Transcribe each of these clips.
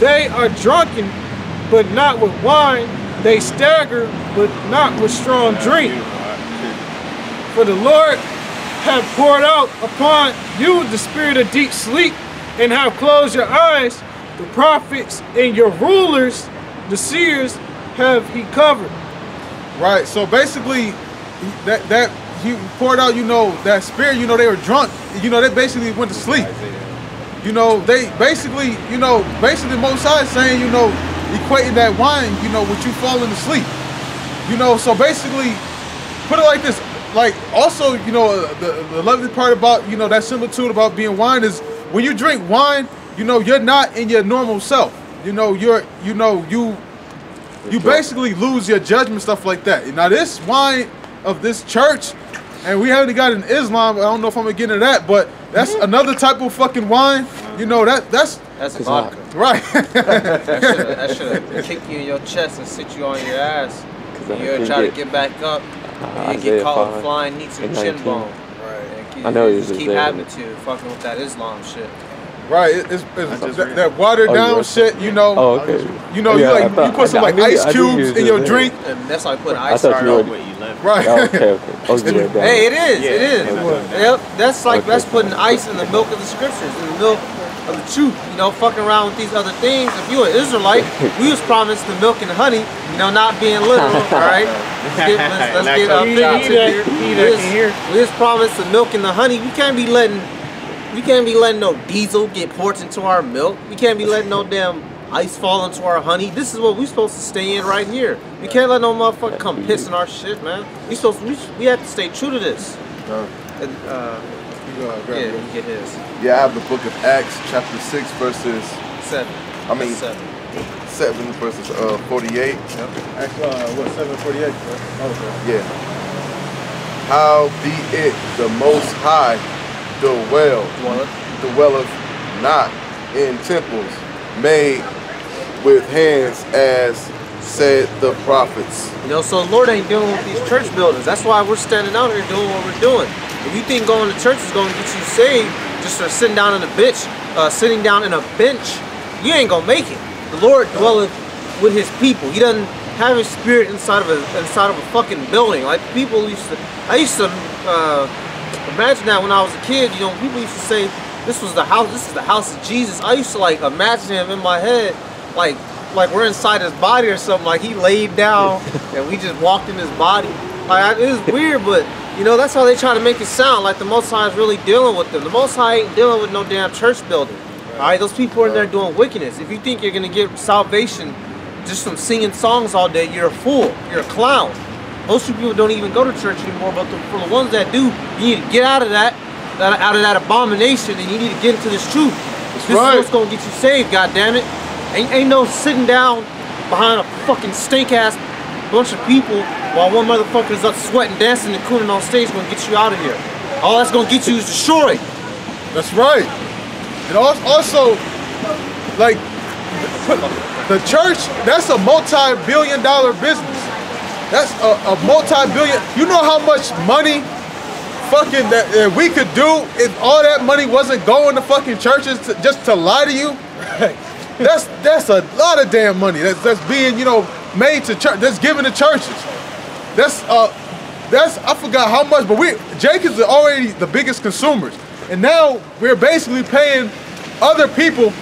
They are drunken, but not with wine. They stagger, but not with strong drink. For the Lord hath poured out upon you the spirit of deep sleep, and have closed your eyes. The prophets and your rulers, the seers, have he covered. Right. So basically, that he poured out, you know, that spirit. You know, they were drunk. You know, they basically went to sleep. You know, they basically, you know, basically Most High saying, you know, equating that wine, you know, with you falling asleep. You know, so basically, put it like this. Like, also, you know, the lovely part about, you know, that similitude about being wine is when you drink wine, you know, you're not in your normal self. You know, you basically lose your judgment, stuff like that. Now, this wine of this church, and we haven't got in Islam, I don't know if I'm gonna get into that, but that's another type of fucking wine. You know, that's vodka. Right. that should kick you in your chest and sit you on your ass. You'll try to get back up. You get caught with flying knee to the chin bone. Right. I know it just keep happening to you, fucking with that Islam shit. Right, it's that watered down shit, you know. Oh, okay. You know, you put some like ice cubes in your drink. And that's why I put ice on it. Right. Oh, okay. Hey, it is. Yep. That's like that's putting ice in the milk of the scriptures, in the milk of the truth. You know, fucking around with these other things. If you're an Israelite, we was promised the milk and honey. You know, not being literal. All right. Let's get up here. We was promised the milk and the honey. We can't be letting no diesel get poured into our milk. We can't be letting no damn ice fall into our honey. This is what we're supposed to stay in right here. We can't let no motherfucker come piss in our shit, man. We have to stay true to this. Yeah, you get his. Yeah, I have the book of Acts, chapter 6, verses 7. 7 verses 48. Yep. Acts, what, 7:48? Okay. Yeah. How be it the Most High dwelleth not in temples made with hands, as said the prophets. You know, so the Lord ain't dealing with these church buildings. That's why we're standing out here doing what we're doing. If you think going to church is going to get you saved just for sitting down in a bench, you ain't gonna make it. The Lord dwelleth with his people. He doesn't have his spirit inside of a fucking building. Like people I used to imagine that when I was a kid. You know, people used to say this is the house of Jesus. I used to like imagine him in my head like we're inside his body or something, like he laid down and we just walked in his body. Like, it was weird, but you know, that's how they try to make it sound like the Most High is really dealing with them. The Most High ain't dealing with no damn church building. Alright, those people are in there doing wickedness. If you think you're gonna get salvation just from singing songs all day, you're a fool. You're a clown. Most people don't even go to church anymore, but for the ones that do, you need to get out of that abomination, and you need to get into this truth. This is what's gonna get you saved, goddammit. Ain't no sitting down behind a fucking stink ass bunch of people while one motherfucker is up sweating, dancing, and cooning on stage gonna get you out of here. All that's gonna get you is destroyed. That's right. And also, like, the church, that's a multi-billion-dollar business. That's a multi-billion. You know how much money fucking that we could do if all that money wasn't going to fucking churches just to lie to you? Right. That's a lot of damn money that's being, you know, made to church, that's given to churches. That's I forgot how much, but Jacobs are already the biggest consumers, and now we're basically paying other people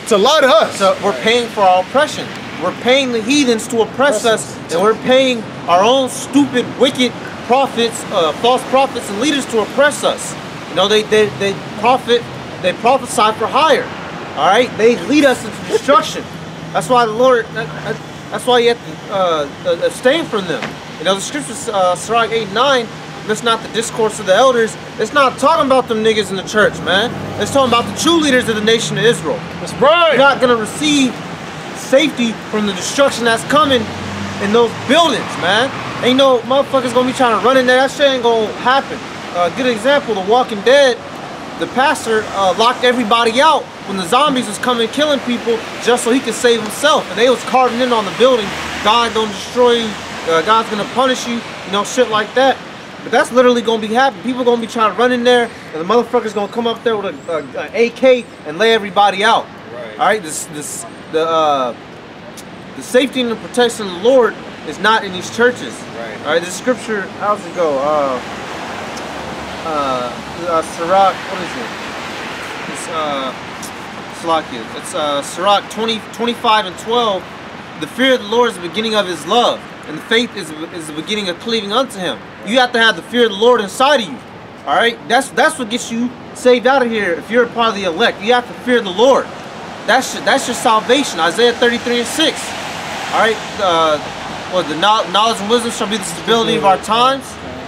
to lie to us. So we're paying for our oppression. We're paying the heathens to oppress us, and we're paying our own stupid, wicked prophets, false prophets and leaders to oppress us. You know, they prophesy for hire. All right, they lead us into destruction. That's why the Lord. That's why you have to abstain from them. You know, the scriptures, Sirach 8:9. That's not the discourse of the elders. It's not talking about them niggas in the church, man. It's talking about the true leaders of the nation of Israel. That's right. You're not gonna receive safety from the destruction that's coming in those buildings, man. Ain't no motherfuckers gonna be trying to run in there. That shit ain't gonna happen. Good example, The Walking Dead. The pastor locked everybody out when the zombies was coming killing people just so he could save himself. And they was carving in on the building, God gonna destroy you, God's gonna punish you, you know, shit like that. But that's literally gonna be happening. People gonna be trying to run in there, and the motherfuckers gonna come up there with an AK and lay everybody out. Right. All right, this the safety and the protection of the Lord is not in these churches. Right. All right, this scripture, how's it go? Sirach, what is it? It's Salakia. It's Sirach 25 and 12. The fear of the Lord is the beginning of his love, and the faith is the beginning of cleaving unto him. You have to have the fear of the Lord inside of you. All right, that's what gets you saved out of here. If you're a part of the elect, you have to fear the Lord. That's your salvation. Isaiah 33 and 6. All right, the knowledge and wisdom shall be the stability of our times.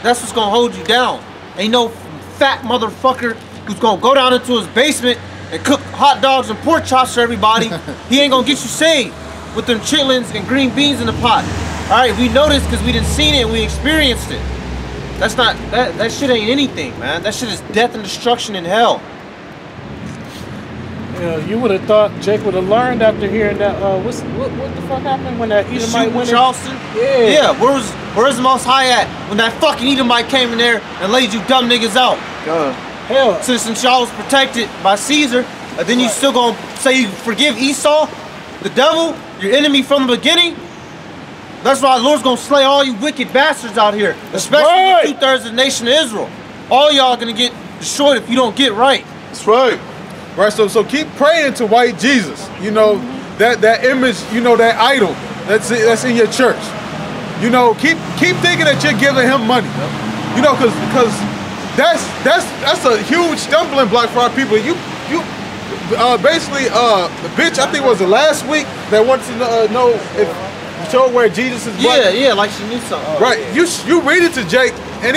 That's what's gonna hold you down. Ain't no fat motherfucker who's gonna go down into his basement and cook hot dogs and pork chops for everybody. He ain't gonna get you saved with them chitlins and green beans in the pot. All right, we know this because we done seen it and we experienced it. That's not, that shit ain't anything, man. That shit is death and destruction in hell. You know, you would have thought Jake would have learned after hearing that. What the fuck happened when that Edomite went in? Charleston? Yeah. Where's the Most High at when that fucking Edomite came in there and laid you dumb niggas out? Hell. Since y'all was protected by Caesar, and then you still gonna say you forgive Esau, the devil, your enemy from the beginning? That's why the Lord's gonna slay all you wicked bastards out here, especially the 2/3 of the nation of Israel. All y'all gonna get destroyed if you don't get right. That's right. Right, so keep praying to white Jesus. You know, that image, you know, that idol that's in your church. You know, keep thinking that you're giving him money. You know, cause that's a huge stumbling block for our people. You basically the bitch, I think it was the last week, that wanted to know if show where Jesus is black. Yeah, like she knew something. Right. You read it to Jake, and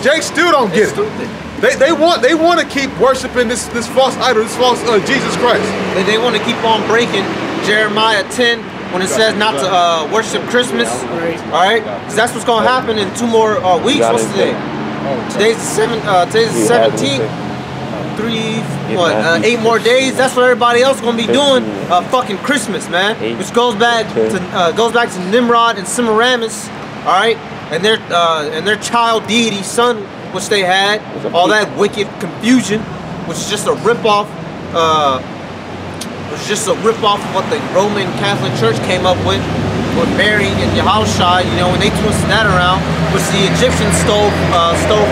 Jake still don't get it. They want to keep worshiping this false idol, this false Jesus Christ. They want to keep on breaking Jeremiah 10 when it says not to worship Christmas. All right, because that's what's gonna happen in 2 more weeks. What's today? Today's the 17th. 8 more days. That's what everybody else is gonna be doing. Fucking Christmas, man. Which goes back to Nimrod and Semiramis. All right, and their child deity son, which they had, all that wicked confusion, which is just a ripoff. Which is just a ripoff of what the Roman Catholic Church came up with Mary and Yahushua. You know, when they twisted that around, which the Egyptians stole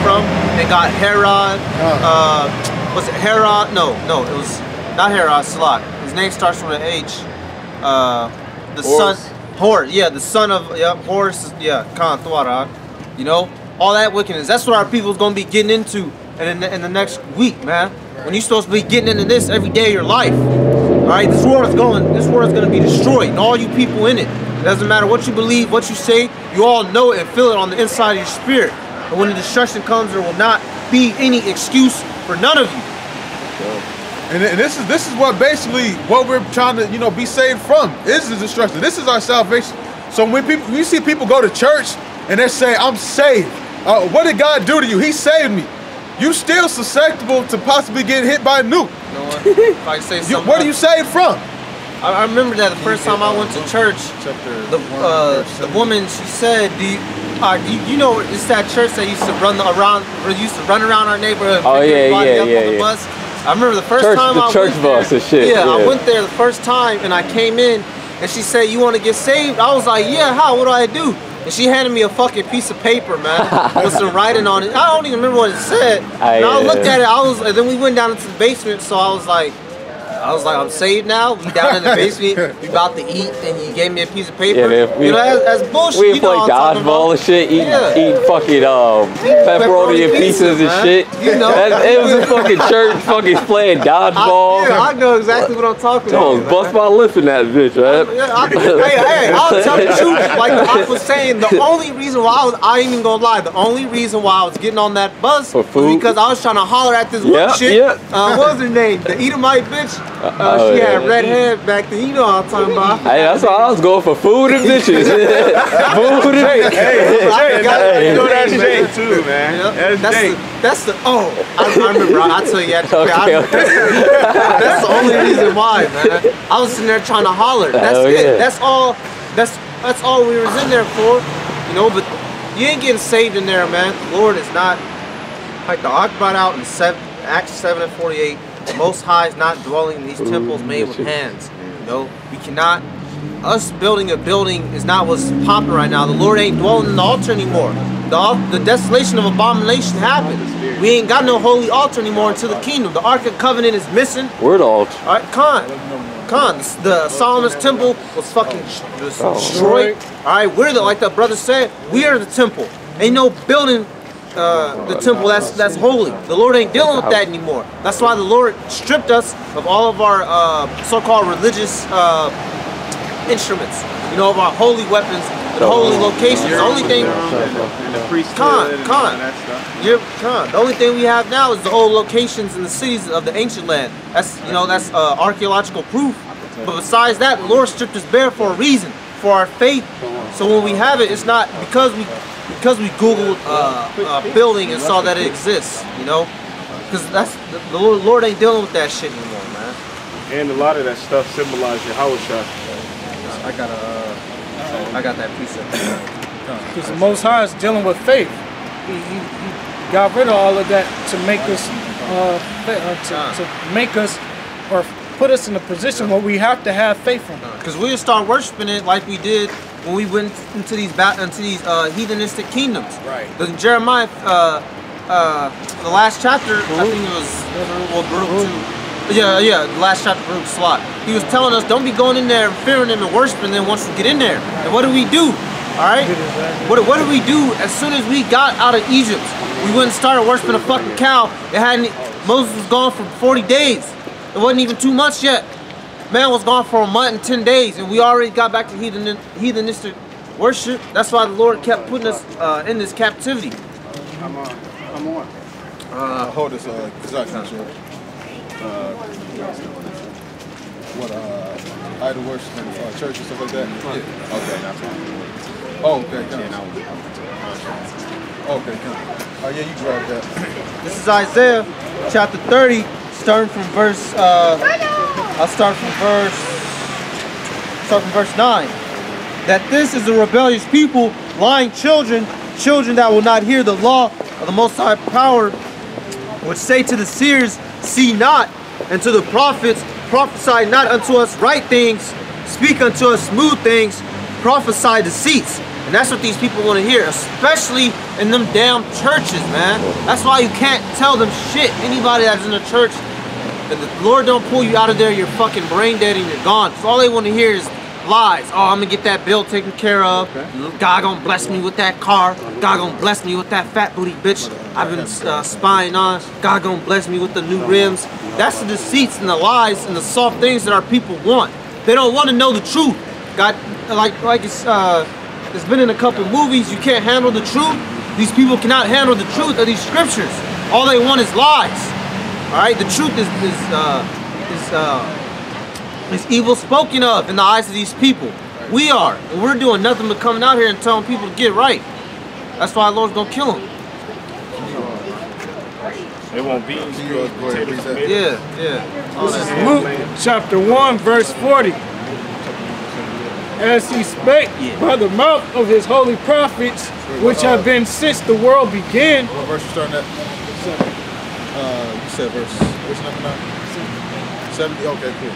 from. They got Herod. Was it Herod? No, it was not Herod. Salak. His name starts with an H. The son, Horus. Yeah, the son of Horus. Yeah, Khan Thwara. You know, all that wickedness. That's what our people's gonna be getting into in the next week, man. When you're supposed to be getting into this every day of your life. All right, this world is gonna be destroyed, and all you people in it. It doesn't matter what you believe, what you say. You all know it and feel it on the inside of your spirit. And when the destruction comes, there will not be any excuse for none of you. And this is what basically what we're trying to, you know, be saved from. This is destruction. This is our salvation. So when you see people go to church and they say, "I'm saved," what did God do to you? He saved me. You still susceptible to possibly getting hit by a nuke. You know what? If I say something, what are you saved from? I remember that the first time I went to church, the woman, she said, you know, it's that church that used to run around our neighborhood. Oh yeah. Bus. I remember the first time I church went bus there, and shit. Yeah, I went there the first time and I came in and she said, "You want to get saved?" I was like, "Yeah, how? What do I do?" And she handed me a fucking piece of paper, man, with some writing on it. I don't even remember what it said. And I looked at it. And then we went down into the basement. So I was like, I'm saved now. We down in the basement. We about to eat, and you gave me a piece of paper. Yeah, man, you know, that's bullshit. We play dodgeball and shit, eating fucking pepperoni and pizzas and shit. You know, it was a fucking church, fucking playing dodgeball. I know exactly what I'm talking about. Bust my lip in that bitch, man. Hey, I'll tell the truth. Like I was saying, the only reason why I ain't even gonna lie. The only reason why I was getting on that bus was because I was trying to holler at this one shit. What was her name? The Edomite bitch. She had red hair back then. You know what I'm talking about. Hey, that's why I was going for food and bitches. Food and bitches. You know that's Jay too, man. That's the I remember. I'll tell you. That's the only reason why, man. I was sitting there trying to holler. That's it. That's all. That's all we was in there for. You know, but you ain't getting saved in there, man. The Lord is not like the Ark brought out in Acts 7:48. The Most High is not dwelling in these temples made with hands. know, we cannot. Us building a building is not what's popular right now. The Lord ain't dwelling in the altar anymore. The desolation of abomination happened. We ain't got no holy altar anymore into the kingdom. The Ark of Covenant is missing. We're the altar. All right, Khan. The Solomon's temple was fucking destroyed. All right, we're the, like the brother said, we are the temple. Ain't no building the temple that's holy. The Lord ain't dealing with that anymore. That's why the Lord stripped us of all of our so-called religious instruments. You know, of our holy weapons and holy locations. The only thing, the only thing we have now is the old locations in the cities of the ancient land. That's, you know, that's archaeological proof. But besides that, the Lord stripped us bare for a reason, for our faith. So when we have it, it's not because we Googled building and saw that it exists. You know, because that's the Lord ain't dealing with that shit anymore, man. And a lot of that stuff symbolizes Yahushua. I got that precept. Because the Most High is dealing with faith. He got rid of all of that to make us, to make us, or put us in a position where we have to have faith in Him. Because we'll start worshiping it like we did when we went into these heathenistic kingdoms. Right. The Jeremiah, the last chapter, I think it was Baruch 2. Yeah, the last chapter, Baruch slot. He was telling us, don't be going in there and fearing Him and worshiping Him once we get in there. And what do we do? All right? What did we do as soon as we got out of Egypt? We went and started worshiping a fucking cow. Moses was gone for 40 days. It wasn't even 2 months yet. Man was gone for a month and 10 days, and we already got back to heathenistic worship. That's why the Lord kept putting us in this captivity. I'm on. Hold this, idol worship and church and stuff like that? Yeah. Okay, that's fine. Oh, okay, come on. Okay, come on. Oh, yeah, you grabbed that. This is Isaiah chapter 30, starting from verse, I'll start from verse 9. That this is a rebellious people, lying children that will not hear the law of the Most High power, which say to the seers, see not, and to the prophets, prophesy not unto us right things, speak unto us smooth things, prophesy deceits. And that's what these people want to hear, especially in them damn churches, man. That's why you can't tell them shit. Anybody that's in a church, and the Lord don't pull you out of there, you're fucking brain dead and you're gone. So all they want to hear is lies. Oh, I'm gonna get that bill taken care of. God gonna bless me with that car. God gonna bless me with that fat booty bitch I've been spying on. God gonna bless me with the new rims. That's the deceits and the lies and the soft things that our people want. They don't want to know the truth. God, like it's been in a couple movies. You can't handle the truth. These people cannot handle the truth of these scriptures. All they want is lies. All right, the truth is evil spoken of in the eyes of these people. We are, and we're doing nothing but coming out here and telling people to get right. That's why the Lord's gonna kill them. It won't be easy. Yeah. This is Luke chapter 1, verse 40. As He spake by the mouth of His holy prophets, which have been since the world began. What verse you starting at? You said verse number 9? 70? Okay, cool.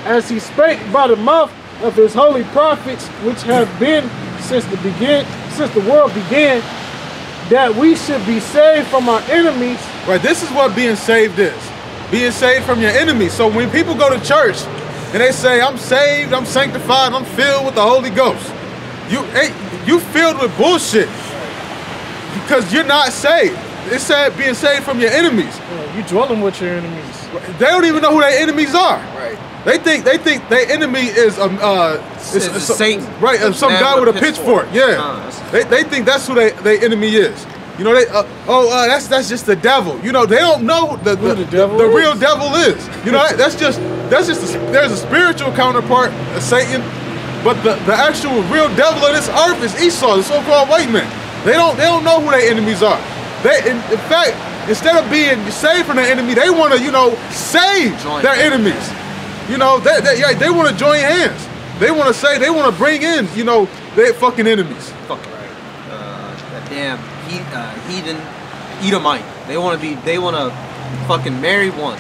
As he spake by the mouth of His holy prophets, which have been since the world began, that we should be saved from our enemies. Right, this is what being saved is. Being saved from your enemies. So when people go to church and they say, I'm saved, I'm sanctified, I'm filled with the Holy Ghost, you filled with bullshit because you're not saved. It said being saved from your enemies. You dwelling with your enemies. They don't even know who their enemies are. Right. They think their enemy is Satan. Right, some guy with a pitchfork. Yeah. They think that's who their enemy is. You know, that's just the devil. You know, they don't know the real devil is. You know, that's just there's a spiritual counterpart of Satan, but the actual real devil of this earth is Esau, the so-called white man. They don't know who their enemies are. In fact, instead of being saved from their enemy, they want to, save their enemies. You know, they want to join hands. They want to bring in, their fucking enemies. Fuck right. That damn heathen Edomite. They want to fucking marry one.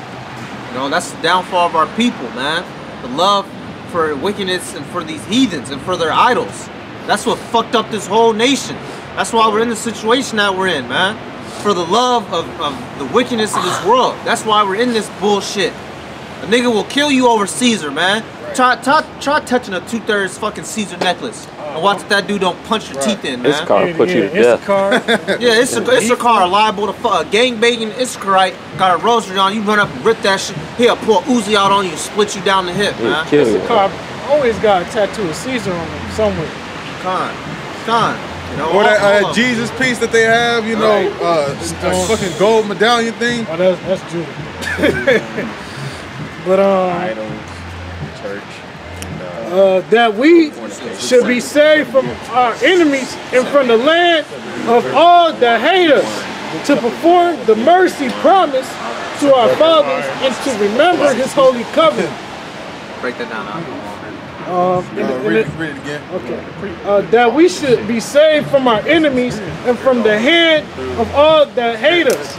You know, that's the downfall of our people, man. The love for wickedness and for these heathens and for their idols. That's what fucked up this whole nation. That's why we're in the situation that we're in, man. For the love of the wickedness of this world. That's why we're in this bullshit. A nigga will kill you over Caesar, man. Try touching a 2/3 fucking Caesar necklace. And watch if that dude don't punch your teeth in, man. Instacart put you to death. Yeah, Instacart liable to fuck. A gangbanging Instacarite got a rosary on you, run up and rip that shit. He'll pull Uzi out on you and split you down the hip, man. Instacart always got a tattoo of Caesar on him somewhere. Con. You know, or that Jesus piece that they have, you know, a fucking gold medallion thing. Oh, that's Judah. But idols, church, that we should be saved from our enemies and from the land of all that hate us, to perform the mercy promised to our fathers and to remember his holy covenant. Break that down. Read it again. Okay. That we should be saved from our enemies and from the hand of all that hate us,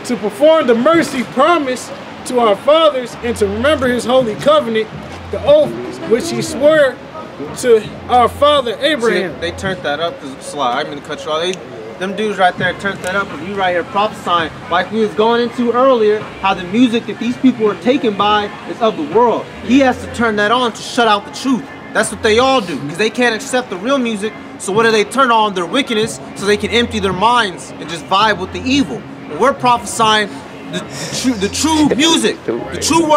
to perform the mercy promised to our fathers and to remember his holy covenant, the oath which he swore to our father Abraham. See, they turned that up, I didn't mean to cut you off. Them dudes right there turned that up, and you right here prophesying, like we was going into earlier, how the music that these people are taken by is of the world. He has to turn that on to shut out the truth. That's what they all do, because they can't accept the real music. So what do they turn on? Their wickedness, so they can empty their minds and just vibe with the evil. And we're prophesying the true music, the true word.